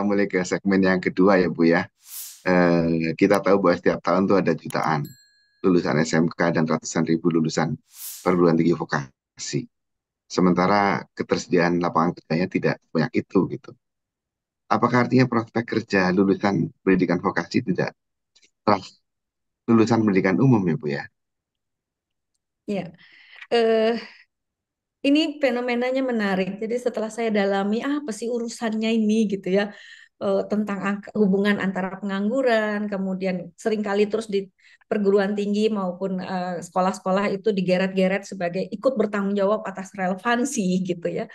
mulai ke segmen yang kedua ya Bu ya. Kita tahu bahwa setiap tahun tuh ada jutaan lulusan SMK dan ratusan ribu lulusan perguruan tinggi vokasi. Sementara ketersediaan lapangan kerjanya tidak banyak itu gitu. Apakah artinya prospek kerja lulusan pendidikan vokasi tidak setelah lulusan pendidikan umum ya Bu ya? Ya, eh, ini fenomenanya menarik. Jadi setelah saya dalami, apa sih urusannya ini gitu ya, tentang hubungan antara pengangguran, kemudian seringkali terus di perguruan tinggi maupun sekolah-sekolah itu digeret-geret sebagai ikut bertanggung jawab atas relevansi gitu ya.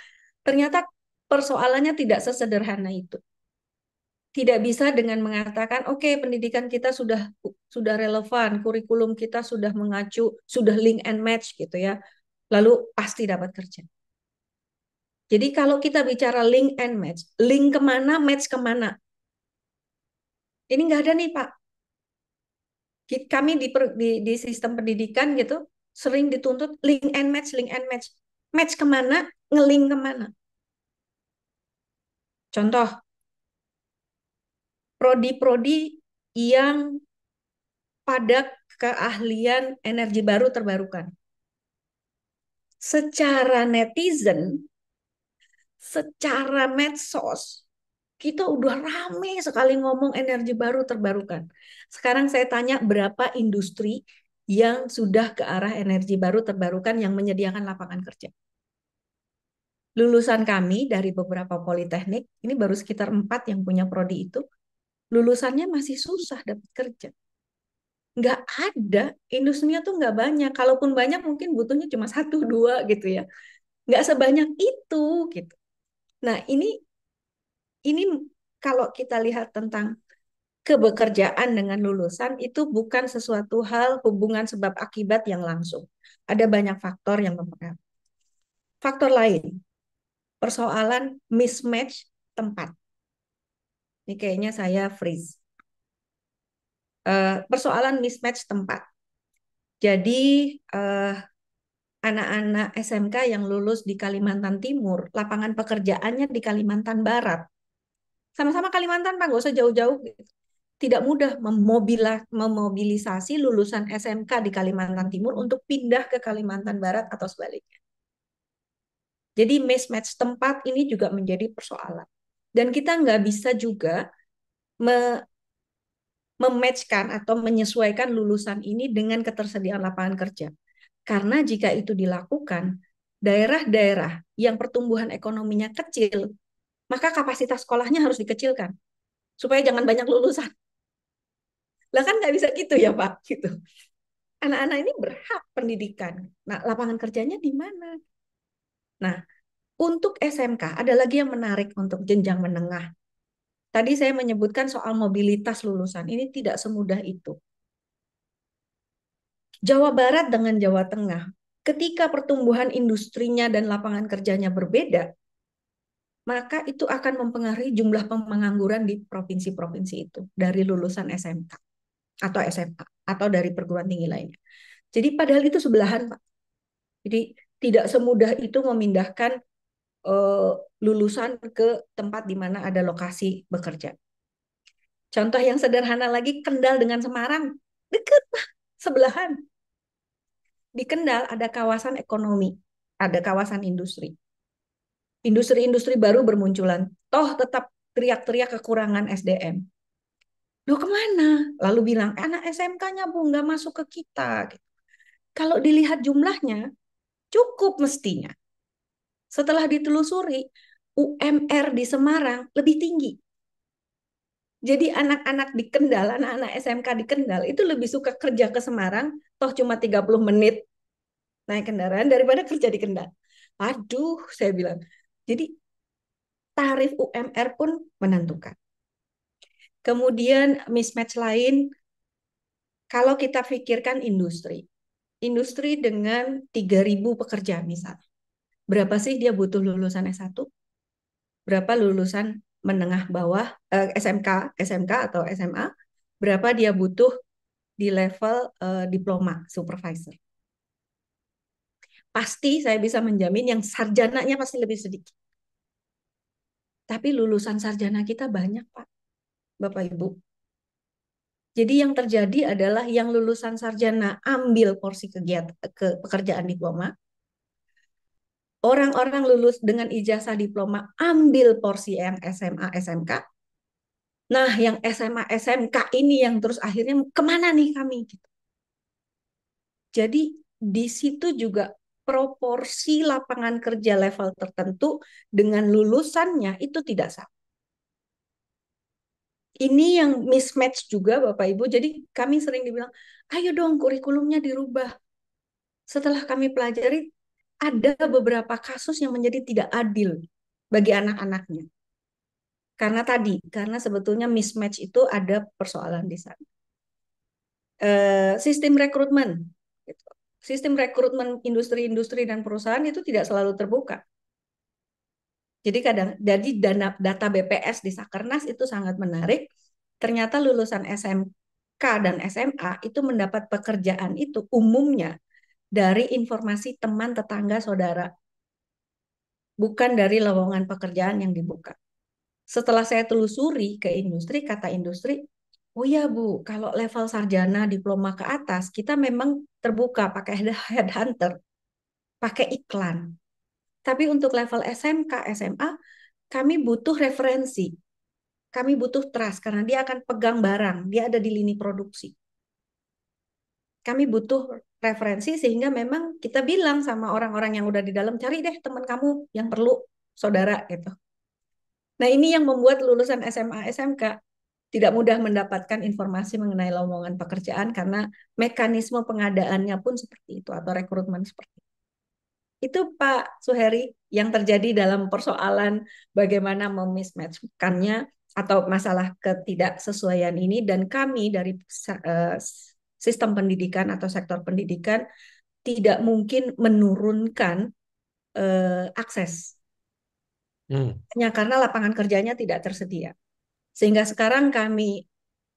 Ternyata persoalannya tidak sesederhana itu. Tidak bisa dengan mengatakan, oke, pendidikan kita sudah relevan, kurikulum kita sudah mengacu, sudah link and match gitu ya, lalu pasti dapat kerja. Jadi kalau kita bicara link and match, link kemana, match kemana, ini nggak ada nih Pak. Kami di sistem pendidikan gitu sering dituntut link and match, match kemana, ngelink kemana. Contoh, prodi-prodi yang pada keahlian energi baru terbarukan. Secara netizen, secara medsos, kita udah rame sekali ngomong energi baru terbarukan. Sekarang saya tanya berapa industri yang sudah ke arah energi baru terbarukan yang menyediakan lapangan kerja. Lulusan kami dari beberapa politeknik, ini baru sekitar 4 yang punya prodi itu, lulusannya masih susah dapat kerja. Nggak ada, industrinya tuh nggak banyak. Kalaupun banyak mungkin butuhnya cuma satu dua gitu ya. Nggak sebanyak itu gitu. Nah ini kalau kita lihat tentang kebekerjaan dengan lulusan itu bukan sesuatu hal hubungan sebab akibat yang langsung. Ada banyak faktor yang mempengaruhi. Faktor lain, persoalan mismatch tempat. Ini kayaknya saya freeze. Persoalan mismatch tempat. Jadi eh, anak-anak SMK yang lulus di Kalimantan Timur, lapangan pekerjaannya di Kalimantan Barat. Sama-sama Kalimantan, Pak, nggak usah jauh-jauh. Tidak mudah memobilisasi lulusan SMK di Kalimantan Timur untuk pindah ke Kalimantan Barat atau sebaliknya. Jadi mismatch tempat ini juga menjadi persoalan. Dan kita nggak bisa juga mematchkan atau menyesuaikan lulusan ini dengan ketersediaan lapangan kerja. Karena jika itu dilakukan, daerah-daerah yang pertumbuhan ekonominya kecil, maka kapasitas sekolahnya harus dikecilkan supaya jangan banyak lulusan. Lah kan nggak bisa gitu ya Pak, gitu. Anak-anak ini berhak pendidikan. Nah, lapangan kerjanya di mana? Nah, untuk SMK ada lagi yang menarik untuk jenjang menengah. Tadi saya menyebutkan soal mobilitas lulusan. Ini tidak semudah itu. Jawa Barat dengan Jawa Tengah, ketika pertumbuhan industrinya dan lapangan kerjanya berbeda, maka itu akan mempengaruhi jumlah pengangguran di provinsi-provinsi itu dari lulusan SMK atau SMA atau dari perguruan tinggi lainnya. Jadi padahal itu sebelahan, Pak. Jadi tidak semudah itu memindahkan uh, lulusan ke tempat di mana ada lokasi bekerja. Contoh yang sederhana lagi, Kendal dengan Semarang, dekat, Pak, sebelahan. Di Kendal ada kawasan ekonomi, ada kawasan industri. Industri-industri baru bermunculan. Toh tetap teriak-teriak kekurangan SDM. Loh kemana? Lalu bilang, anak SMK-nya Bu, nggak masuk ke kita. Kalau dilihat jumlahnya, cukup mestinya. Setelah ditelusuri, UMR di Semarang lebih tinggi. Jadi anak-anak di Kendal, anak-anak SMK di Kendal itu lebih suka kerja ke Semarang, toh cuma 30 menit naik kendaraan daripada kerja di Kendal. Aduh, saya bilang. Jadi tarif UMR pun menentukan. Kemudian mismatch lain, kalau kita pikirkan industri. Industri dengan 3.000 pekerja misalnya. Berapa sih dia butuh lulusan S1? Berapa lulusan menengah bawah, SMK atau SMA? Berapa dia butuh di level diploma supervisor? Pasti saya bisa menjamin yang sarjananya pasti lebih sedikit. Tapi lulusan sarjana kita banyak, Pak, Bapak Ibu. Jadi yang terjadi adalah yang lulusan sarjana ambil porsi kegiatan ke pekerjaan diploma. Orang-orang lulus dengan ijazah diploma ambil porsi yang SMA, SMK. Nah, yang SMA, SMK ini yang terus akhirnya kemana nih kami? Jadi di situ juga proporsi lapangan kerja level tertentu dengan lulusannya itu tidak sama. Ini yang mismatch juga Bapak Ibu. Jadi kami sering dibilang, ayo dong kurikulumnya dirubah. Setelah kami pelajari, ada beberapa kasus yang menjadi tidak adil bagi anak-anaknya. Karena sebetulnya mismatch itu ada persoalan di sana. Sistem rekrutmen. Sistem rekrutmen industri-industri dan perusahaan itu tidak selalu terbuka. Jadi data BPS di Sakernas itu sangat menarik. Ternyata lulusan SMK dan SMA itu mendapat pekerjaan itu umumnya dari informasi teman, tetangga, saudara, bukan dari lowongan pekerjaan yang dibuka. Setelah saya telusuri ke industri, kata industri, oh ya Bu, kalau level sarjana diploma ke atas, kita memang terbuka pakai headhunter, pakai iklan. Tapi untuk level SMK, SMA, kami butuh referensi. Kami butuh trust karena dia akan pegang barang, dia ada di lini produksi. Kami butuh referensi sehingga memang kita bilang sama orang-orang yang udah di dalam, cari deh teman kamu yang perlu, saudara gitu. Nah ini yang membuat lulusan SMA, SMK tidak mudah mendapatkan informasi mengenai lowongan pekerjaan karena mekanisme pengadaannya pun seperti itu atau rekrutmen seperti itu. Itu Pak Suheri yang terjadi dalam persoalan bagaimana memismatchkannya atau masalah ketidaksesuaian ini dan kami dari sistem pendidikan atau sektor pendidikan tidak mungkin menurunkan akses hanya karena lapangan kerjanya tidak tersedia. Sehingga sekarang kami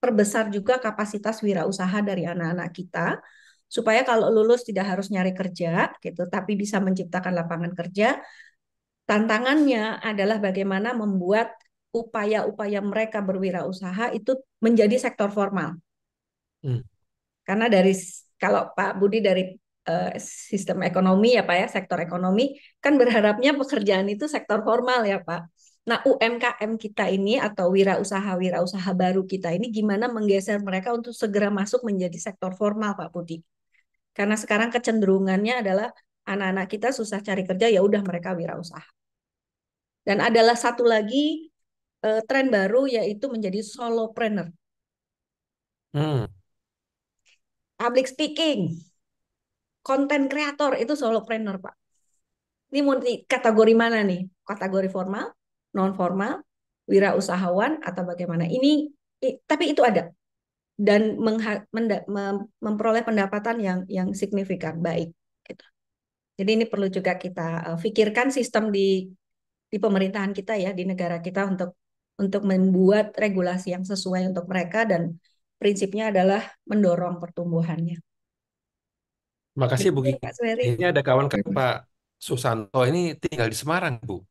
perbesar juga kapasitas wirausaha dari anak-anak kita supaya kalau lulus tidak harus nyari kerja gitu, tapi bisa menciptakan lapangan kerja. Tantangannya adalah bagaimana membuat upaya-upaya mereka berwirausaha itu menjadi sektor formal. Hmm. Karena kalau Pak Budi dari sistem ekonomi ya Pak ya, sektor ekonomi kan berharapnya pekerjaan itu sektor formal ya Pak. Nah, UMKM kita ini atau wirausaha baru kita ini gimana menggeser mereka untuk segera masuk menjadi sektor formal Pak Budi. Karena sekarang kecenderungannya adalah anak-anak kita susah cari kerja ya udah mereka wirausaha. Dan adalah satu lagi tren baru yaitu menjadi solopreneur. Public speaking, konten kreator itu solopreneur Pak. Ini mau di kategori mana nih? Kategori formal, non formal, wirausahawan atau bagaimana? Tapi itu ada dan memperoleh pendapatan yang signifikan baik. Gitu. Jadi ini perlu juga kita pikirkan sistem di pemerintahan kita ya di negara kita untuk membuat regulasi yang sesuai untuk mereka dan prinsipnya adalah mendorong pertumbuhannya. Makasih Bu Betul, Kiki. Pak Suheri. Ini ada kawan Pak Susanto ini tinggal di Semarang, Bu.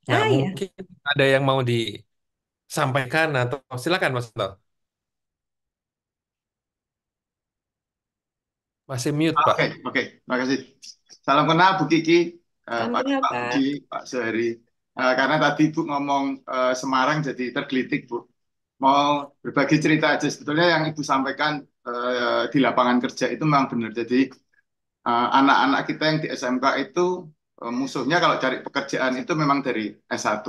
Nah, Ya. mungkin ada yang mau disampaikan atau silakan Mas Susanto. Masih mute, Pak. Oke, oke, makasih. Salam kenal Bu Kiki, Salam Pak kenal, Pak Pak. Budi, Pak Suheri. Karena tadi Bu ngomong Semarang jadi tergelitik Bu. Mau berbagi cerita aja. Sebetulnya yang Ibu sampaikan di lapangan kerja itu memang benar. Jadi anak-anak kita yang di SMK itu musuhnya kalau cari pekerjaan itu memang dari S1.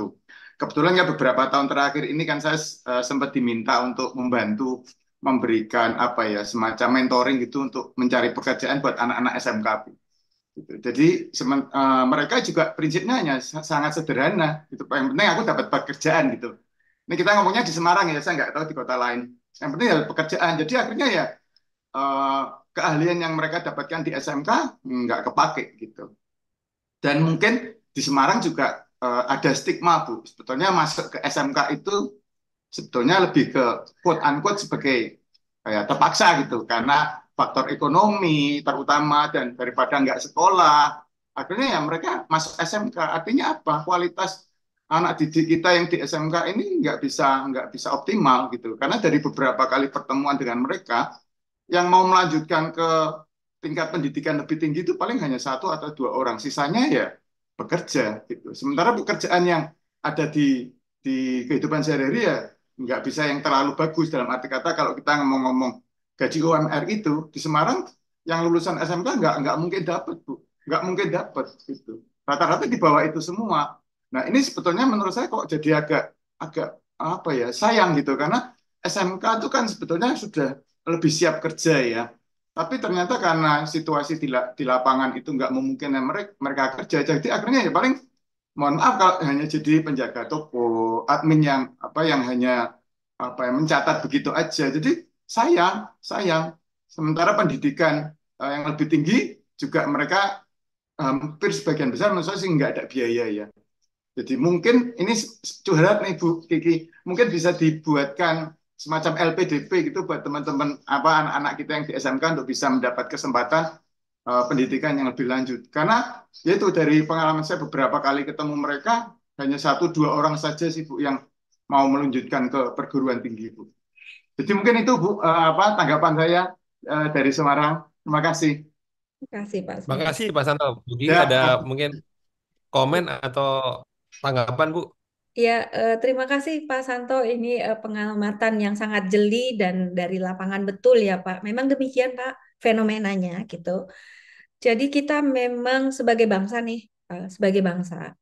Kebetulan ya beberapa tahun terakhir ini kan saya sempat diminta untuk membantu memberikan apa ya semacam mentoring gitu untuk mencari pekerjaan buat anak-anak SMK. Gitu. Jadi mereka juga prinsipnya hanya sangat sederhana. Gitu. Yang penting aku dapat pekerjaan gitu. Ini kita ngomongnya di Semarang ya, saya nggak tahu di kota lain. Yang penting ya pekerjaan. Jadi akhirnya ya eh, keahlian yang mereka dapatkan di SMK nggak kepake gitu. Dan mungkin di Semarang juga ada stigma Bu. Sebetulnya masuk ke SMK itu sebetulnya lebih ke quote unquote sebagai ya, terpaksa gitu karena faktor ekonomi terutama dan daripada nggak sekolah akhirnya ya mereka masuk SMK artinya apa kualitas anak didik kita yang di SMK ini nggak bisa optimal gitu. Karena dari beberapa kali pertemuan dengan mereka, yang mau melanjutkan ke tingkat pendidikan lebih tinggi itu paling hanya satu atau dua orang. Sisanya ya bekerja gitu. Sementara pekerjaan yang ada di kehidupan sehari-hari ya nggak bisa yang terlalu bagus, dalam arti kata kalau kita ngomong-ngomong gaji UMR itu di Semarang yang lulusan SMK nggak mungkin dapat, Bu. Nggak mungkin dapat gitu. Rata-rata di bawah itu semua. Nah, ini sebetulnya menurut saya kok jadi agak agak apa ya, sayang gitu, karena SMK itu kan sebetulnya sudah lebih siap kerja ya. Tapi ternyata karena situasi di lapangan itu nggak memungkinkan mereka kerja, jadi akhirnya ya paling mohon maaf kalau hanya jadi penjaga toko, admin yang apa yang hanya apa yang mencatat begitu aja. Jadi sayang, sayang. Sementara pendidikan yang lebih tinggi juga mereka hampir sebagian besar menurut saya sih nggak ada biaya ya. Jadi mungkin ini curhat nih Bu Kiki, mungkin bisa dibuatkan semacam LPDP gitu buat teman-teman apa anak-anak kita yang di SMK untuk bisa mendapat kesempatan pendidikan yang lebih lanjut. Karena yaitu dari pengalaman saya beberapa kali ketemu mereka hanya satu dua orang saja sih Bu yang mau melanjutkan ke perguruan tinggi Bu. Jadi mungkin itu Bu apa tanggapan saya dari Semarang. Terima kasih. Terima kasih Pak Santo. Makasih Pak Santo. Bugi ada Ya, mungkin komen atau tanggapan Bu? Ya, terima kasih Pak Santo. Ini pengamatan yang sangat jeli dan dari lapangan betul ya Pak. Memang demikian Pak fenomenanya gitu. Jadi kita memang sebagai bangsa nih, sebagai bangsa,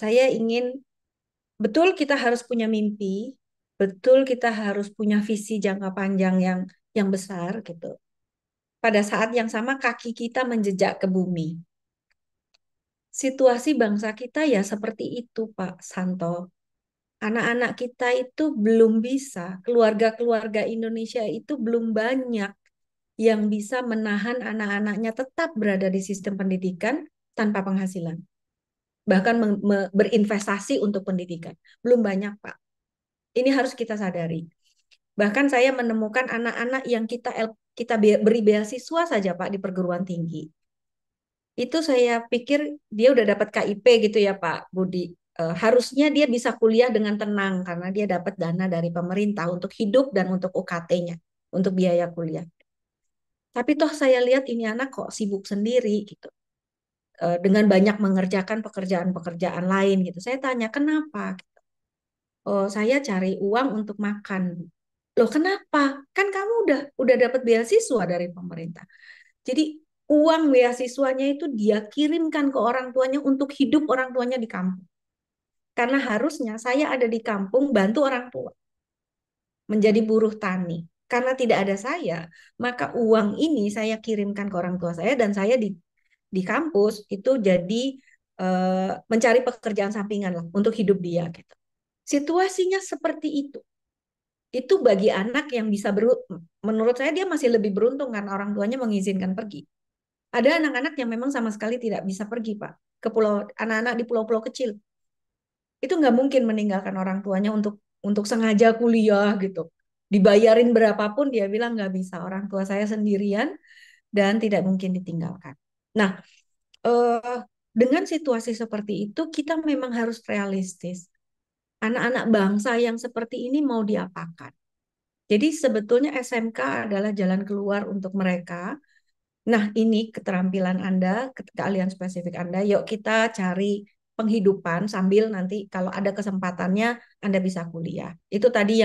saya ingin betul kita harus punya mimpi, betul kita harus punya visi jangka panjang yang besar gitu. Pada saat yang sama kaki kita menjejak ke bumi. Situasi bangsa kita ya seperti itu Pak Santo. Anak-anak kita itu belum bisa, keluarga-keluarga Indonesia itu belum banyak yang bisa menahan anak-anaknya tetap berada di sistem pendidikan tanpa penghasilan. Bahkan berinvestasi untuk pendidikan. Belum banyak, Pak. Ini harus kita sadari. Bahkan saya menemukan anak-anak yang kita beri beasiswa saja, Pak, di perguruan tinggi. Itu saya pikir dia udah dapat KIP gitu ya Pak Budi. Harusnya dia bisa kuliah dengan tenang karena dia dapat dana dari pemerintah untuk hidup dan untuk UKT-nya, untuk biaya kuliah. Tapi toh saya lihat ini anak kok sibuk sendiri gitu. Dengan banyak mengerjakan pekerjaan-pekerjaan lain gitu. Saya tanya kenapa? Oh, saya cari uang untuk makan. Loh kenapa? Kan kamu udah dapat beasiswa dari pemerintah. Jadi uang beasiswanya itu dia kirimkan ke orang tuanya untuk hidup orang tuanya di kampung. Karena harusnya saya ada di kampung bantu orang tua menjadi buruh tani. Karena tidak ada saya, maka uang ini saya kirimkan ke orang tua saya dan saya di kampus itu jadi mencari pekerjaan sampingan lah untuk hidup dia gitu. Situasinya seperti itu. Itu bagi anak yang bisa menurut saya dia masih lebih beruntung karena orang tuanya mengizinkan pergi. Ada anak-anak yang memang sama sekali tidak bisa pergi, Pak, ke pulau, anak-anak di pulau-pulau kecil. Itu nggak mungkin meninggalkan orang tuanya untuk sengaja kuliah gitu. Dibayarin berapapun dia bilang nggak bisa. Orang tua saya sendirian dan tidak mungkin ditinggalkan. Nah, eh, dengan situasi seperti itu kita memang harus realistis. Anak-anak bangsa yang seperti ini mau diapakan? Jadi sebetulnya SMK adalah jalan keluar untuk mereka. Nah, ini keterampilan Anda, keahlian spesifik Anda. Yuk kita cari penghidupan sambil nanti kalau ada kesempatannya Anda bisa kuliah. Itu tadi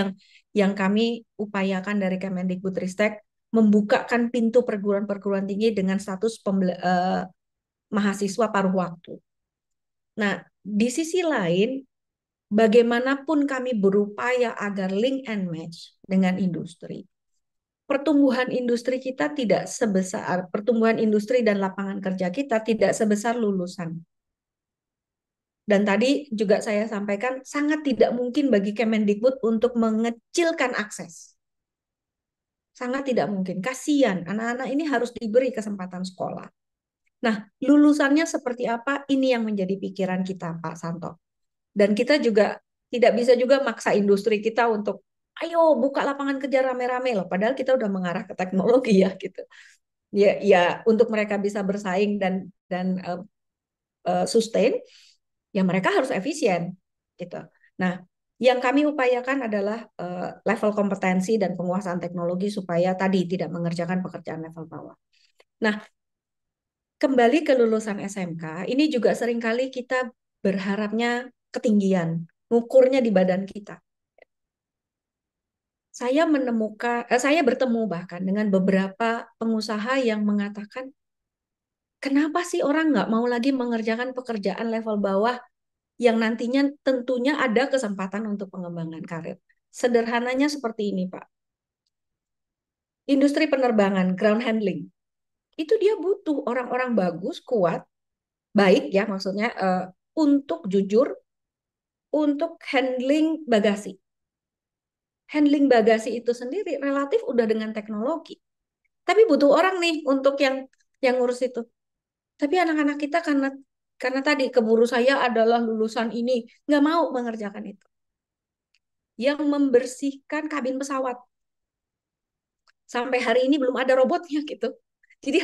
yang kami upayakan dari Kemendikbudristek, membukakan pintu perguruan-perguruan tinggi dengan status mahasiswa paruh waktu. Nah, di sisi lain, bagaimanapun kami berupaya agar link and match dengan industri, pertumbuhan industri kita tidak sebesar pertumbuhan industri dan lapangan kerja kita tidak sebesar lulusan. Dan tadi juga saya sampaikan sangat tidak mungkin bagi Kemendikbud untuk mengecilkan akses. Sangat tidak mungkin. Kasihan anak-anak ini harus diberi kesempatan sekolah. Nah, lulusannya seperti apa? Ini yang menjadi pikiran kita, Pak Santo. Dan kita juga tidak bisa juga maksa industri kita untuk ayo buka lapangan kerja rame-rame loh. Padahal kita udah mengarah ke teknologi ya gitu. Ya untuk mereka bisa bersaing dan sustain ya mereka harus efisien gitu. Nah, yang kami upayakan adalah level kompetensi dan penguasaan teknologi supaya tadi tidak mengerjakan pekerjaan level bawah. Nah, kembali ke lulusan SMK, ini juga seringkali kita berharapnya ketinggian, ngukurnya di badan kita. Saya bertemu bahkan dengan beberapa pengusaha yang mengatakan, kenapa sih orang nggak mau lagi mengerjakan pekerjaan level bawah yang nantinya tentunya ada kesempatan untuk pengembangan karir. Sederhananya seperti ini, Pak. Industri penerbangan, ground handling, itu dia butuh orang-orang bagus, kuat, baik ya maksudnya untuk jujur, untuk handling bagasi. Handling bagasi itu sendiri relatif udah dengan teknologi. Tapi butuh orang nih untuk yang ngurus itu. Tapi anak-anak kita karena tadi keburu saya adalah lulusan ini, nggak mau mengerjakan itu. Yang membersihkan kabin pesawat. Sampai hari ini belum ada robotnya gitu. Jadi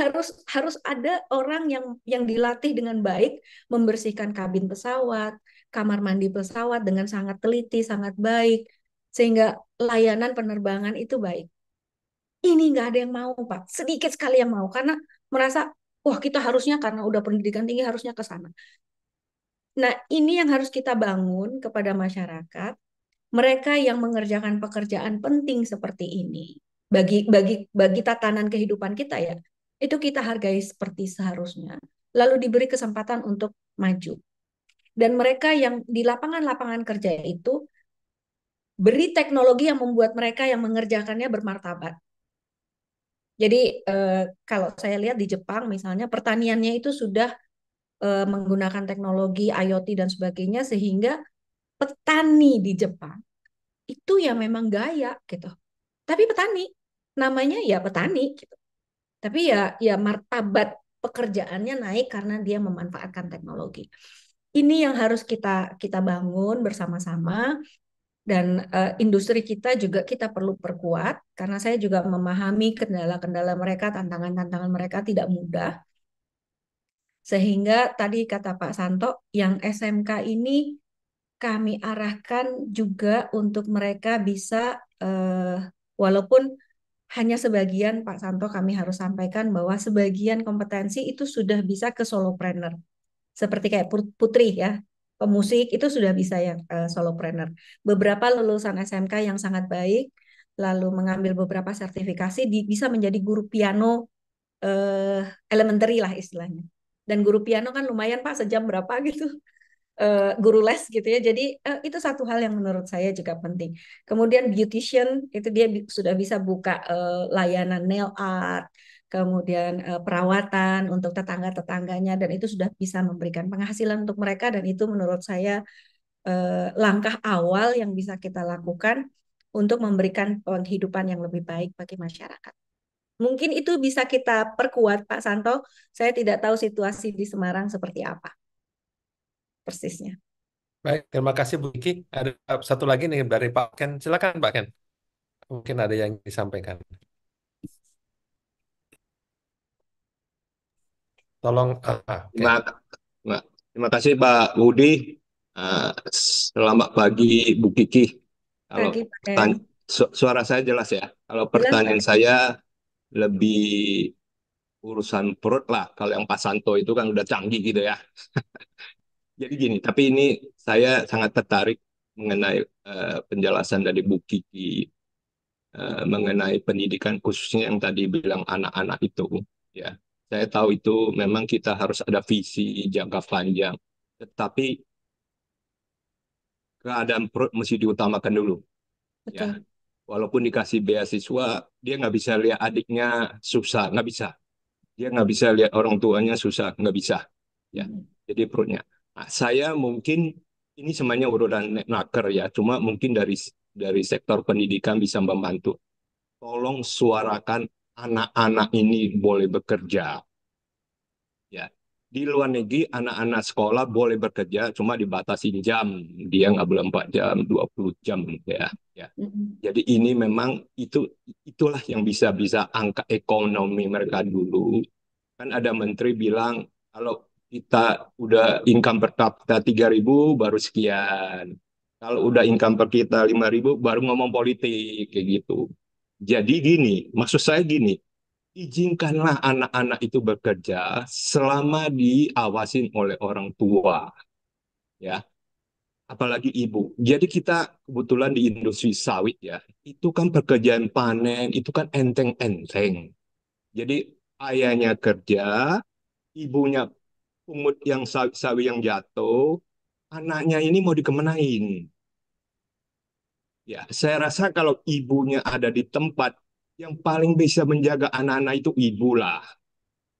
harus ada orang yang dilatih dengan baik membersihkan kabin pesawat, kamar mandi pesawat dengan sangat teliti, sangat baik, sehingga layanan penerbangan itu baik. Ini nggak ada yang mau, Pak. Sedikit sekali yang mau karena merasa, wah kita harusnya karena udah pendidikan tinggi harusnya ke sana. Nah, ini yang harus kita bangun kepada masyarakat. Mereka yang mengerjakan pekerjaan penting seperti ini, bagi tatanan kehidupan kita ya, itu kita hargai seperti seharusnya. Lalu diberi kesempatan untuk maju. Dan mereka yang di lapangan-lapangan kerja itu beri teknologi yang membuat mereka yang mengerjakannya bermartabat. Jadi kalau saya lihat di Jepang misalnya pertaniannya itu sudah menggunakan teknologi IoT dan sebagainya sehingga petani di Jepang itu ya memang gaya gitu. Tapi petani, namanya ya petani gitu. Tapi ya martabat pekerjaannya naik karena dia memanfaatkan teknologi. Ini yang harus kita bangun bersama-sama dan industri kita juga kita perlu perkuat karena saya juga memahami kendala-kendala mereka, tantangan-tantangan mereka tidak mudah. Sehingga tadi kata Pak Santo, yang SMK ini kami arahkan juga untuk mereka bisa walaupun hanya sebagian Pak Santo kami harus sampaikan bahwa sebagian kompetensi itu sudah bisa ke solopreneur. Seperti kayak Putri ya, pemusik itu sudah bisa yang solopreneur. Beberapa lulusan SMK yang sangat baik lalu mengambil beberapa sertifikasi bisa menjadi guru piano eh, elementary lah istilahnya. Dan guru piano kan lumayan Pak sejam berapa gitu guru les gitu ya. Jadi itu satu hal yang menurut saya juga penting. Kemudian beautician itu dia sudah bisa buka layanan nail art, kemudian perawatan untuk tetangga-tetangganya dan itu sudah bisa memberikan penghasilan untuk mereka dan itu menurut saya langkah awal yang bisa kita lakukan untuk memberikan penghidupan yang lebih baik bagi masyarakat. Mungkin itu bisa kita perkuat Pak Santo. Saya tidak tahu situasi di Semarang seperti apa persisnya. Baik, terima kasih Bu Kiki. Ada satu lagi nih dari Pak Ken. Silakan Pak Ken. Mungkin ada yang disampaikan. Tolong. Ken. Terima kasih Pak Budi. Selamat pagi Bu Kiki. Kalau Pagi, Pak Ken. suara saya jelas ya. Kalau Jelas, pertanyaan Pak. saya lebih urusan perut lah. Kalau yang Pak Santo itu kan udah canggih gitu ya. Jadi gini, tapi ini saya sangat tertarik mengenai penjelasan dari Bu Kiki mengenai pendidikan khususnya yang tadi bilang anak-anak itu. Ya, saya tahu itu memang kita harus ada visi jangka panjang. Tetapi keadaan perut mesti diutamakan dulu. Betul. Ya, walaupun dikasih beasiswa, dia nggak bisa lihat adiknya susah, nggak bisa. Dia nggak bisa lihat orang tuanya susah, nggak bisa. Ya, jadi perutnya. Nah, saya mungkin ini semuanya urutan naker ya, cuma mungkin dari sektor pendidikan bisa membantu. Tolong suarakan anak-anak ini boleh bekerja. Ya, di luar negeri anak-anak sekolah boleh bekerja, cuma dibatasi jam. Dia nggak boleh 4 jam, 20 jam ya. Ya. Jadi ini memang itulah yang bisa angkat ekonomi mereka dulu. Kan ada menteri bilang kalau kita udah income per kapita 3.000 baru sekian. Kalau udah income per kita 5.000 baru ngomong politik kayak gitu. Jadi gini, maksud saya gini, izinkanlah anak-anak itu bekerja selama diawasin oleh orang tua, ya, apalagi ibu. Jadi kita kebetulan di industri sawit ya, itu kan pekerjaan panen, itu kan enteng-enteng. Jadi ayahnya kerja, ibunya pungut yang sawi yang jatuh, anaknya ini mau dikemenain. Ya, saya rasa kalau ibunya ada di tempat yang paling bisa menjaga anak-anak itu ibu lah,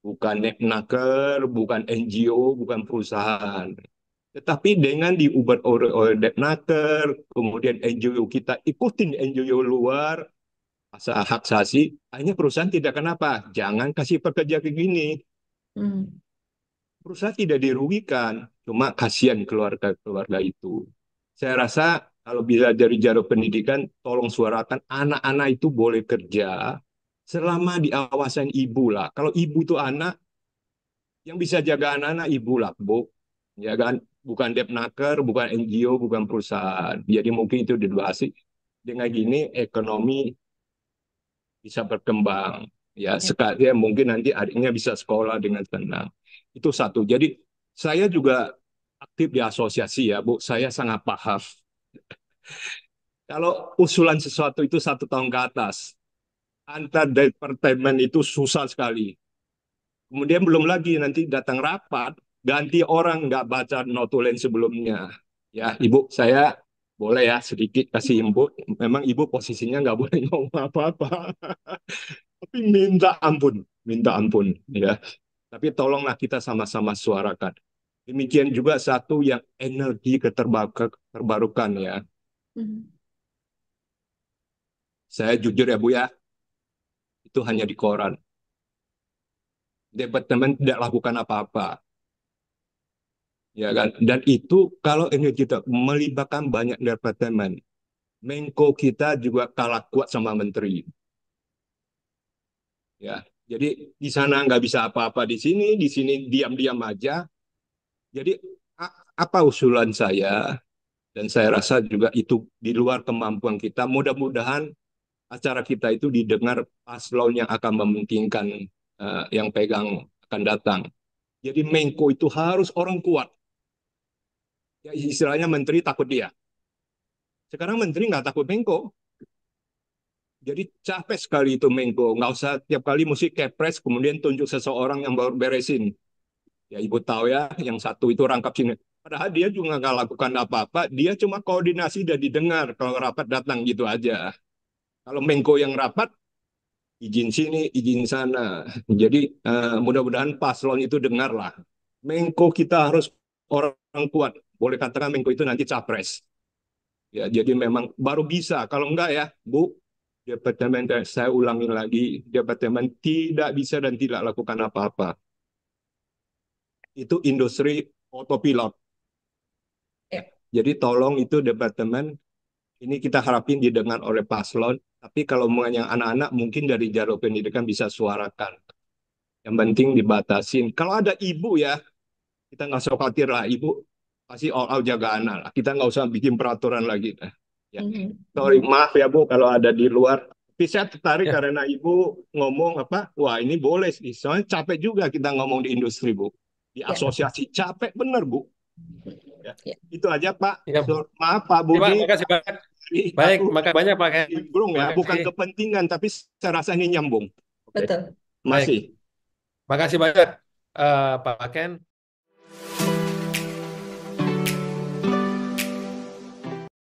bukan Depnaker, bukan NGO, bukan perusahaan. Tetapi dengan diuber oleh Depnaker, kemudian NGO kita ikutin NGO luar, hak asasi, akhirnya perusahaan tidak kenapa, jangan kasih pekerja kayak gini. Hmm. Perusahaan tidak dirugikan, cuma kasihan keluarga-keluarga itu. Saya rasa kalau bisa dari jalur pendidikan, tolong suarakan anak-anak itu boleh kerja selama diawasan ibu lah. Kalau ibu itu anak, yang bisa jaga anak-anak ibu lah, Bu. Ya kan? Bukan Depnaker, bukan NGO, bukan perusahaan. Jadi mungkin itu dibahas. Dengan gini ekonomi bisa berkembang. Ya, Ya. sekalian mungkin nanti adiknya bisa sekolah dengan tenang. Itu satu. Jadi saya juga aktif di asosiasi ya, Bu. Saya sangat paham. Kalau usulan sesuatu itu 1 tahun ke atas, antar departemen itu susah sekali. Kemudian belum lagi nanti datang rapat, ganti orang nggak baca notulen sebelumnya. Ya, Ibu, saya boleh ya sedikit kasih input. Memang Ibu posisinya nggak boleh ngomong apa-apa. Tapi minta ampun ya. Tapi tolonglah kita sama-sama suarakan. Demikian juga satu yang energi terbarukan ya. Hmm. Saya jujur ya Bu ya, itu hanya di koran. Departemen tidak lakukan apa-apa. Ya kan? Dan itu kalau ini kita melibatkan banyak departemen, Menko kita juga kalah kuat sama menteri. Ya, jadi di sana nggak bisa apa-apa di sini diam-diam aja. Jadi apa usulan saya? Dan saya rasa juga itu di luar kemampuan kita. Mudah-mudahan acara kita itu didengar paslon yang akan mementingkan yang pegang akan datang. Jadi Menko itu harus orang kuat. Ya, istilahnya menteri takut dia. Sekarang menteri nggak takut Menko. Jadi capek sekali itu Menko. Nggak usah tiap kali mesti kepres, kemudian tunjuk seseorang yang baru beresin. Ya Ibu tahu ya, yang satu itu rangkap sini. Padahal dia juga nggak lakukan apa-apa. Dia cuma koordinasi dan didengar. Kalau rapat datang gitu aja. Kalau Menko yang rapat, izin sini, izin sana. Jadi mudah-mudahan paslon itu dengarlah. Menko kita harus orang kuat. Boleh katakan Menko itu nanti capres. Ya, jadi memang baru bisa. Kalau enggak ya, Bu, departemen saya ulangi lagi, departemen tidak bisa dan tidak lakukan apa-apa. Itu industri autopilot. Ya. Jadi tolong itu departemen ini kita harapin didengar oleh paslon. Tapi kalau yang anak-anak mungkin dari jalur pendidikan bisa suarakan. Yang penting dibatasin. Kalau ada ibu ya, kita nggak usah khawatir lah. Ibu pasti all out jaga anak lah. Kita nggak usah bikin peraturan lagi. Ya. Hmm. Sorry, maaf ya Bu kalau ada di luar. Tapi saya tertarik Ya. karena Ibu ngomong apa, wah ini boleh sih. Soalnya capek juga kita ngomong di industri Bu. Di Ya. asosiasi capek bener Bu. Ya. Ya. Itu aja Pak. Ya, Maaf Pak Pak, Budi. makasih banyak. Baik, Aku makasih banyak Pak Ken. nimbrung ya, bukan Makasih. kepentingan, tapi saya rasa ini nyambung. Oke. Betul. Masih. Makasih banyak Pak Ken.